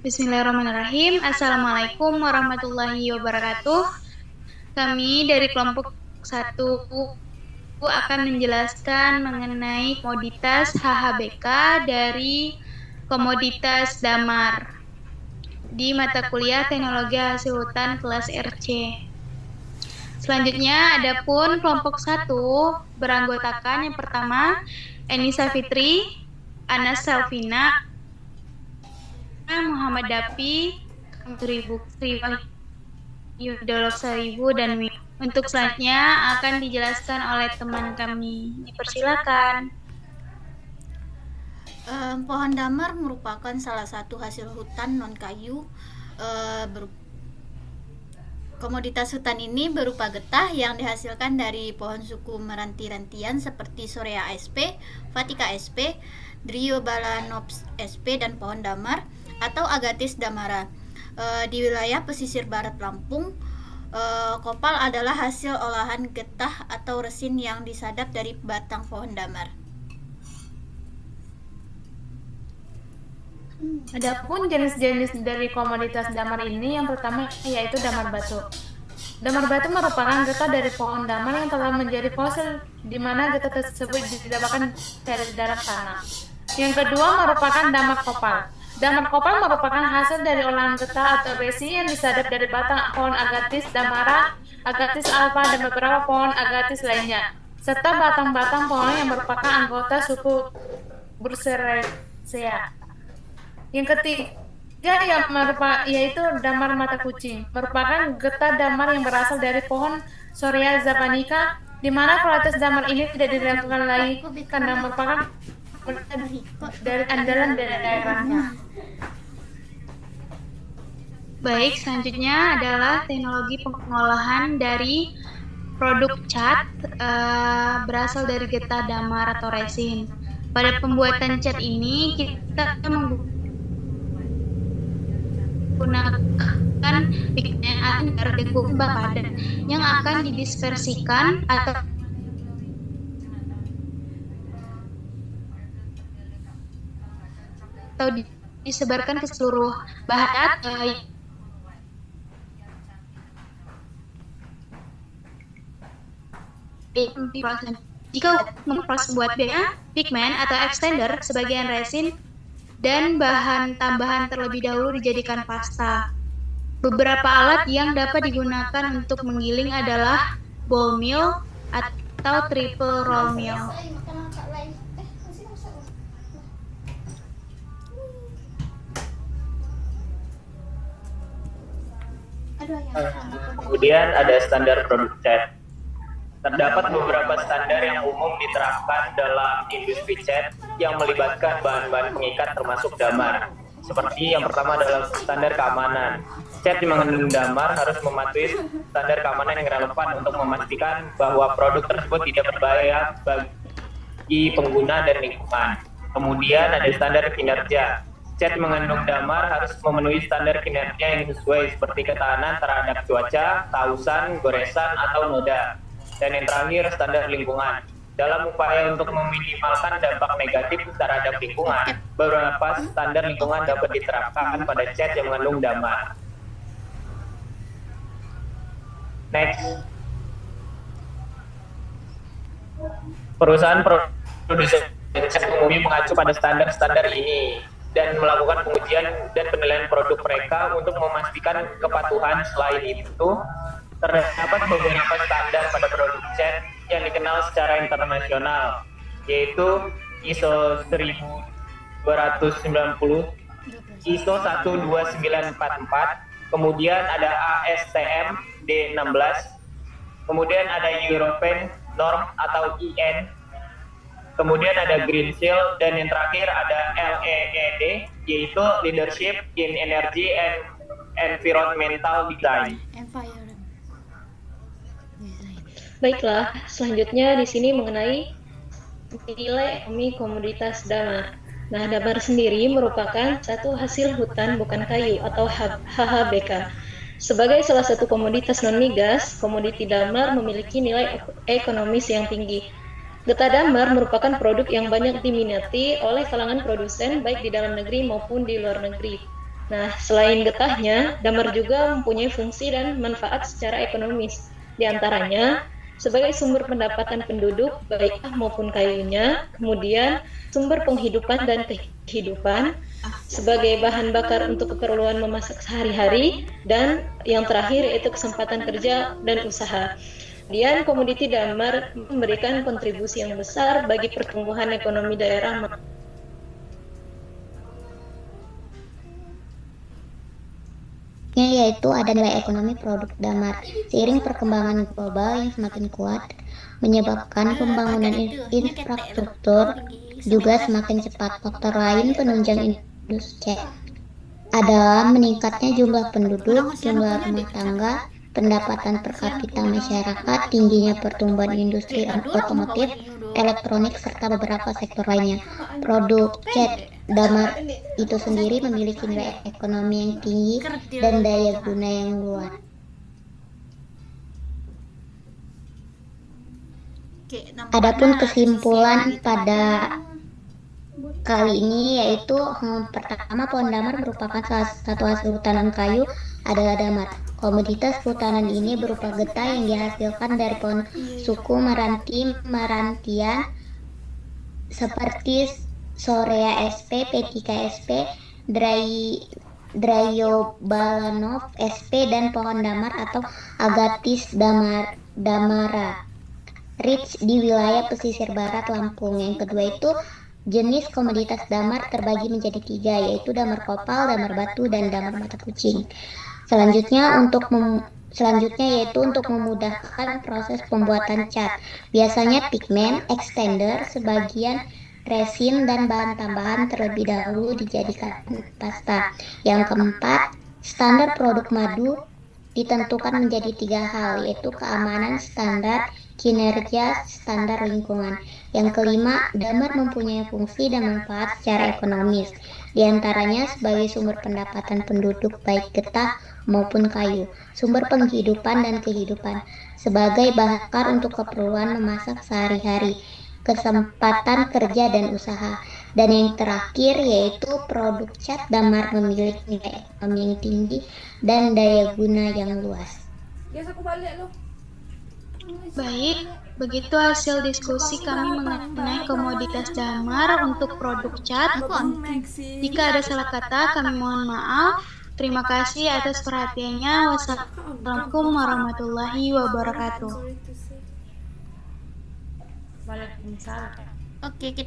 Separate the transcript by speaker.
Speaker 1: Bismillahirrahmanirrahim. Assalamualaikum warahmatullahi wabarakatuh. Kami dari kelompok 1 akan menjelaskan mengenai komoditas HHBK dari komoditas damar di mata kuliah Teknologi Hasil Hutan kelas RC. Selanjutnya, adapun kelompok 1 beranggotakan yang pertama Enisa Fitri, Anas Selvina, Muhammad Dapi, Sri Yudolok Saribu, dan Wi. Untuk selanjutnya akan dijelaskan oleh teman kami. Dipersilakan.
Speaker 2: Pohon damar merupakan salah satu hasil hutan non-kayu. Komoditas hutan ini berupa getah yang dihasilkan dari pohon suku meranti-rantian seperti Sorea sp, Vatica sp, Dryobalanops sp, dan pohon damar atau Agathis damara. Di wilayah pesisir barat Lampung, kopal adalah hasil olahan getah atau resin yang disadap dari batang pohon damar.
Speaker 3: Adapun jenis-jenis dari komoditas damar ini, yang pertama yaitu damar batu. Damar batu merupakan getah dari pohon damar yang telah menjadi fosil, di mana getah tersebut didapatkan dari dalam tanah. Yang kedua merupakan damar kopal. Damar kopal merupakan hasil dari olahan getah atau besi yang disadap dari batang pohon Agathis damara, Agathis alba, dan beberapa pohon Agathis lainnya, serta batang-batang pohon yang merupakan anggota suku Burseraceae. Yang ketiga yaitu damar mata kucing, merupakan getah damar yang berasal dari pohon Sorea japonica, di mana kualitas damar ini tidak diragukan lagi karena merupakan dari andalan dari daerahnya.
Speaker 1: Baik, selanjutnya adalah teknologi pengolahan dari produk cat berasal dari getah damar atau resin. Pada pembuatan cat ini kita menggunakan pigmen agar dikumbang padat yang akan didispersikan atau disebarkan ke seluruh bahan cat. Jika memproses buat pigmen atau extender sebagian resin dan bahan tambahan terlebih dahulu dijadikan pasta. Beberapa alat yang dapat digunakan untuk menggiling adalah ball mill atau triple roll mill.
Speaker 4: Kemudian ada standar produk cat. Terdapat beberapa standar yang umum diterapkan dalam industri cat yang melibatkan bahan-bahan pengikat termasuk damar. Seperti yang pertama adalah standar keamanan. Cat yang mengandung damar harus mematuhi standar keamanan yang relevan untuk memastikan bahwa produk tersebut tidak berbahaya bagi pengguna dan lingkungan. Kemudian ada standar kinerja. Cat mengandung damar harus memenuhi standar kinerja yang sesuai seperti ketahanan terhadap cuaca, kausan, goresan, atau noda. Dan yang terakhir, standar lingkungan. Dalam upaya untuk meminimalkan dampak negatif terhadap lingkungan, beberapa standar lingkungan dapat diterapkan pada cat yang mengandung damar. Next. Perusahaan produsen cat umumnya mengacu pada standar-standar ini dan melakukan pengujian dan penilaian produk mereka untuk memastikan kepatuhan. Selain itu, terdapat beberapa standar pada produk cat yang dikenal secara internasional, yaitu ISO 1290, ISO 12944, kemudian ada ASTM D16, kemudian ada European Norm atau EN, kemudian ada Green Seal, dan yang terakhir ada LEED, yaitu Leadership in Energy and Environmental Design.
Speaker 5: Baiklah, selanjutnya di sini mengenai nilai ekonomi komoditas damar. Nah, damar sendiri merupakan satu hasil hutan bukan kayu atau HHBK. Sebagai salah satu komoditas non-migas, komoditi damar memiliki nilai ekonomis yang tinggi. Getah damar merupakan produk yang banyak diminati oleh kalangan produsen baik di dalam negeri maupun di luar negeri. Nah, selain getahnya, damar juga mempunyai fungsi dan manfaat secara ekonomis. Di antaranya, sebagai sumber pendapatan penduduk, baik maupun kayunya, kemudian sumber penghidupan dan kehidupan, sebagai bahan bakar untuk keperluan memasak sehari-hari, dan yang terakhir yaitu kesempatan kerja dan usaha. Kemudian komoditi damar memberikan kontribusi yang besar bagi pertumbuhan ekonomi daerah.
Speaker 6: Yaitu ada nilai ekonomi produk damar. Seiring perkembangan global yang semakin kuat, menyebabkan pembangunan infrastruktur juga semakin cepat. Faktor lain penunjang industri adalah meningkatnya jumlah penduduk, jumlah rumah tangga, pendapatan per kapita masyarakat, tingginya pertumbuhan industri otomotif, elektronik, serta beberapa sektor lainnya. Produk cat damar itu sendiri memiliki nilai ekonomi yang tinggi dan daya guna yang luas. Adapun kesimpulan pada kali ini yaitu pertama, pohon damar merupakan salah satu hasil hutanan kayu adalah damar. Komoditas kehutanan ini berupa getah yang dihasilkan dari pohon suku merantian seperti Sorea sp, Petica sp, Dryobalanov sp, dan pohon damar atau Agathis damara Rich di wilayah pesisir barat Lampung. Yang kedua itu jenis komoditas damar terbagi menjadi 3, yaitu damar kopal, damar batu, dan damar mata kucing. Selanjutnya yaitu untuk memudahkan proses pembuatan cat. Biasanya pigmen, extender, sebagian resin, dan bahan tambahan terlebih dahulu dijadikan pasta. Yang keempat, standar produk madu ditentukan menjadi 3 hal, yaitu keamanan, standar kinerja, standar lingkungan. Yang kelima, damar mempunyai fungsi dan manfaat secara ekonomis, diantaranya sebagai sumber pendapatan penduduk baik getah maupun kayu, sumber penghidupan dan kehidupan, sebagai bakar untuk keperluan memasak sehari-hari, kesempatan kerja dan usaha. Dan yang terakhir yaitu produk cat damar memiliki nilai ekonomi yang tinggi dan daya guna yang luas.
Speaker 1: Baik, begitu hasil diskusi kami mengenai komoditas damar untuk produk cat. Jika ada salah kata, kami mohon maaf. Terima kasih atas perhatiannya. Wassalamualaikum warahmatullahi wabarakatuh.
Speaker 3: Waalaikumsalam.
Speaker 2: Oke, kita